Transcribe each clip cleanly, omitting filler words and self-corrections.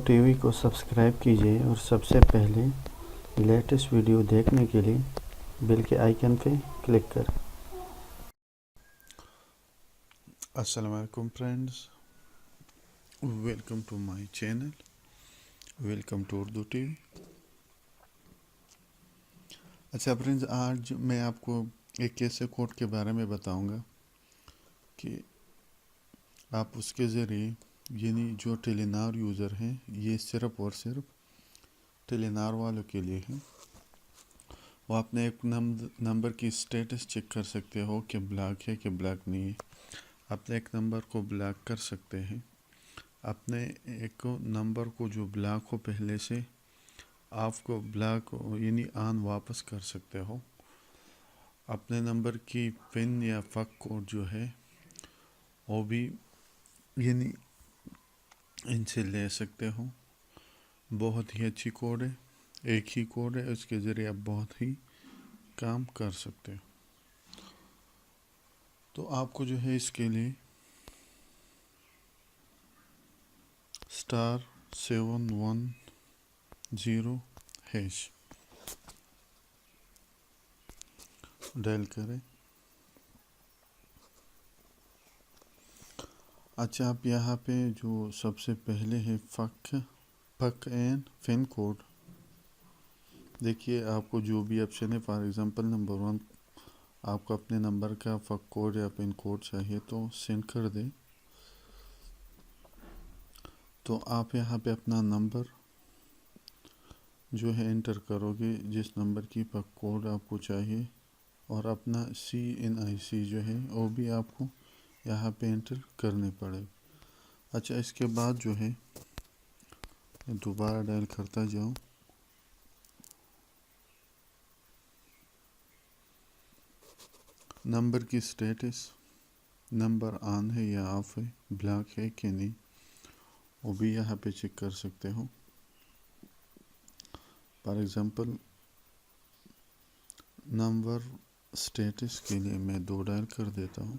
T V کو subscribe کیجیے اور سب سے پہلے لیٹسٹ ویڈیو دیکھنے کے لیے بیل کے آئیکن پہ کلک کریں۔ السلام علیکم friends, welcome to my channel, welcome to Urdu TV. اچھا فرینڈز، آج میں آپ کو ایک ایسے کوڈ کے بارے میں بتاؤں گا کہ آپ اس کے ذریعے یعنی جو ٹیلی نار یوزر ہیں، یہ صرف اور صرف ٹیلی نار والوں کے لیے ہیں، وہ اپنے ایک نمبر کی سٹیٹس چیک کر سکتے ہو کہ بلاک ہے کہ بلاک نہیں ہے، اپنے ایک نمبر کو بلاک کر سکتے ہیں، اپنے ایک نمبر کو جو بلاک ہو پہلے سے آپ کو بلاک یعنی آن واپس کر سکتے ہو، اپنے نمبر کی پن یا فک کوڈ جو ہے وہ بھی یعنی ان سے لے سکتے ہو۔ بہت ہی اچھی کوڈ ہے، ایک ہی کوڈ ہے، اس کے ذریعے آپ بہت ہی کام کر سکتے ہو۔ تو آپ کو جو ہے اس کے لیے *710# ڈائل کریں۔ اچھا، آپ یہاں پہ جو سب سے پہلے ہے فک اینڈ پن کوڈ، دیکھیے آپ کو جو بھی آپشن ہے، فار ایگزامپل نمبر 1 آپ کو اپنے نمبر کا فک کوڈ یا پن کوڈ چاہیے تو سینڈ کر دیں۔ تو آپ یہاں پہ اپنا نمبر جو ہے انٹر کرو گے، جس نمبر کی فک کوڈ آپ کو چاہیے، اور اپنا CNIC جو ہے وہ بھی آپ کو یہاں پہ انٹر کرنے پڑے۔ اچھا، اس کے بعد جو ہے دوبارہ ڈائل کرتا جاؤں، نمبر کی سٹیٹس، نمبر آن ہے یا آف ہے، بلاک ہے کہ نہیں، وہ بھی یہاں پہ چیک کر سکتے ہو۔ فار ایگزامپل نمبر سٹیٹس کے لیے میں 2 ڈائل کر دیتا ہوں،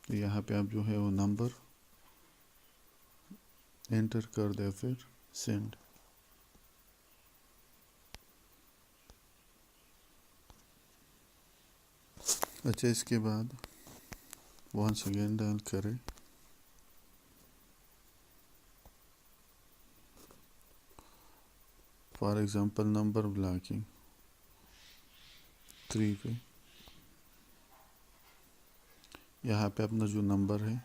تو یہاں پہ آپ جو ہے وہ نمبر انٹر کر دے، پھر سینڈ۔ اچھا، اس کے بعد ونس اگین ڈائل کریں، فار ایگزامپل نمبر بلاکنگ 3 پہ یہاں پہ اپنا جو نمبر ہے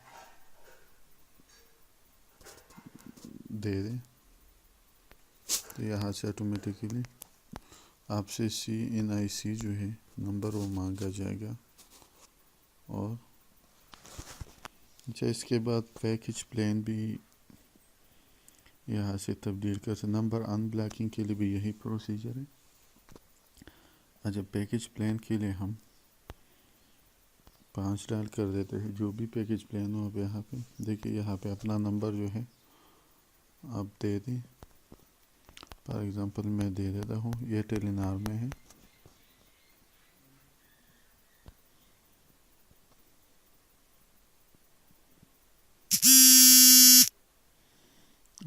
دے دیں، تو یہاں سے آٹومیٹیکلی آپ سے CNIC جو ہے نمبر وہ مانگا جائے گا۔ اور اچھا، اس کے بعد پیکج پلان بھی یہاں سے تبدیل کر سکتے، نمبر ان بلاکنگ کے لیے بھی یہی پروسیجر ہے۔ اچھا، پیکج پلان کے لیے ہم 5 ڈال کر دیتے ہیں، جو بھی پیکج پلان ہو اب یہاں پہ دیکھیں، یہاں پہ اپنا نمبر جو ہے آپ دے دیں، فار ایگزامپل میں دے دیتا ہوں، یہ ٹیلی نار میں ہے۔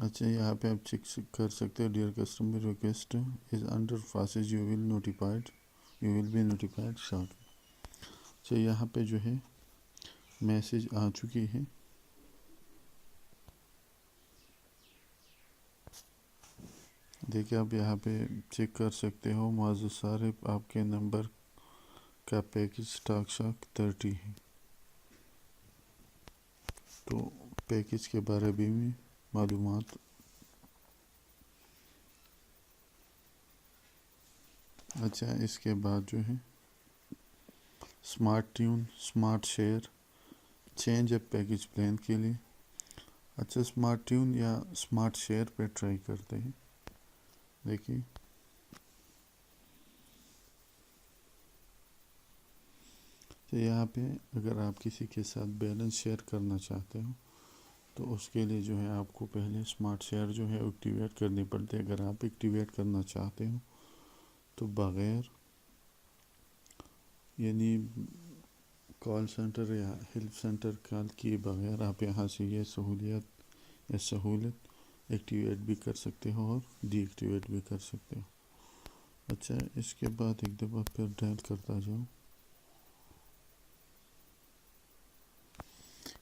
اچھا، یہاں پہ آپ چیک کر سکتے ہیں، dear customer request is under process, you will be notified short. اچھا، یہاں پہ جو ہے میسیج آ چکی ہے، دیکھیں آپ یہاں پہ چیک کر سکتے ہو، معزز صارف آپ کے نمبر کا پیکج اسٹاک شاک 30 ہے۔ تو پیکج کے بارے میں معلومات۔ اچھا، اس کے بعد جو ہے smart tune, smart share, change up package plan کے لیے۔ اچھا، سمارٹ ٹیون یا سمارٹ شیئر پہ ٹرائی کرتے ہیں، دیکھیے تو یہاں پہ اگر آپ کسی کے ساتھ بیلنس شیئر کرنا چاہتے ہو تو اس کے لیے جو ہے آپ کو پہلے سمارٹ شیئر جو ہے ایکٹیویٹ کرنی پڑتی ہے۔ اگر آپ ایکٹیویٹ کرنا چاہتے ہو تو بغیر یعنی کال سینٹر یا ہیلپ سینٹر کال کیے بغیر آپ یہاں سے یہ سہولیات یا سہولت ایکٹیویٹ بھی کر سکتے ہو اور ڈی ایکٹیویٹ بھی کر سکتے ہو. اچھا اس کے بعد ایک دفعہ پھر ڈائل کرتا جاؤ.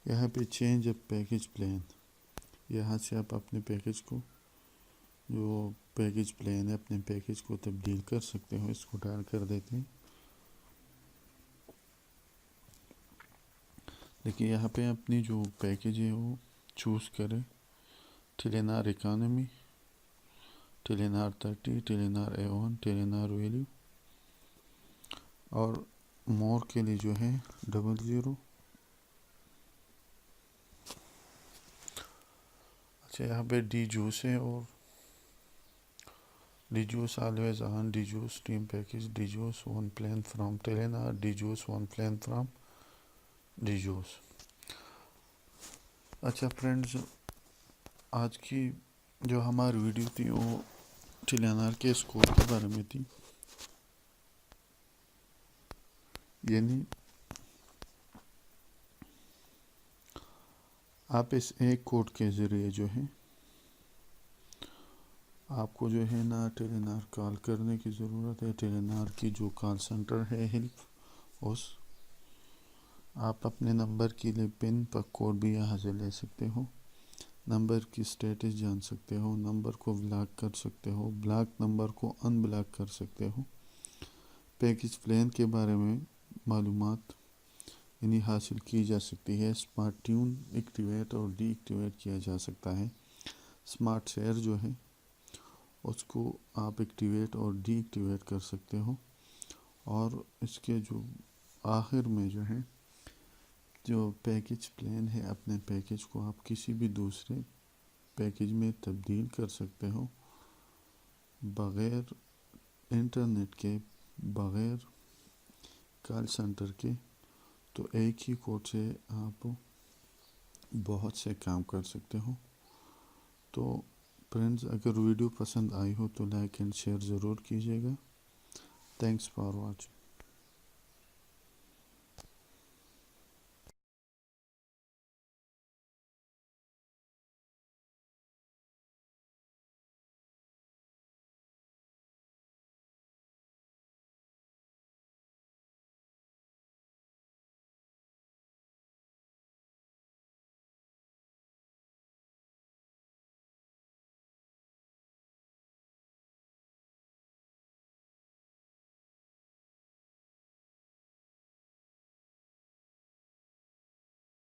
یہاں پہ چینج اپ پیکج پلان، یہاں سے آپ اپنے پیکج کو جو پیکج پلان ہے اپنے پیکج کو تبدیل کر سکتے ہو. اس کو ڈائل کر دیتے ہیں. دیکھیے یہاں پہ اپنی جو پیکج ہے وہ چوز کریں. ٹیلینار اکانومی، ٹیلینار 30، ٹیلینار A1، ٹیلینار ویلیو، اور مور کے لیے جو ہے 00. اچھا یہاں پہ ڈی جوس ہے اور Djuice always on, Djuice team package, Djuice 1 plan from Telenor, Djuice 1 plan from Djuice. اچھا فرینڈز، آج کی جو ہماری ویڈیو تھی وہ ٹیلینار کے اسکور کے بارے میں تھی. یعنی آپ اس ایک کوڈ کے ذریعے جو ہے آپ کو جو ہے نا ٹیلینار کال کرنے کی ضرورت ہے. ٹیلینار کی جو کال سنٹر ہے ہیلپ، اس آپ اپنے نمبر کے لیے پن پر کوڈ بھی یہاں سے لے سکتے ہو. نمبر کی سٹیٹس جان سکتے ہو، نمبر کو بلاک کر سکتے ہو، بلاک نمبر کو ان بلاک کر سکتے ہو. پیکج پلان کے بارے میں معلومات یعنی حاصل کی جا سکتی ہے. اسمارٹ ٹیون ایکٹیویٹ اور ڈی ایکٹیویٹ کیا جا سکتا ہے. اسمارٹ شیئر جو ہے اس کو آپ ایکٹیویٹ اور ڈی ایکٹیویٹ کر سکتے ہو. اور اس کے جو آخر میں جو ہے جو پیکج پلان ہے، اپنے پیکج کو آپ کسی بھی دوسرے پیکج میں تبدیل کر سکتے ہو بغیر انٹرنیٹ کے، بغیر کال سنٹر کے. تو ایک ہی کوڈ سے آپ بہت سے کام کر سکتے ہو. تو فرینڈز اگر ویڈیو پسند آئی ہو تو لائک اینڈ شیئر ضرور کیجیے گا. Thanks for watching.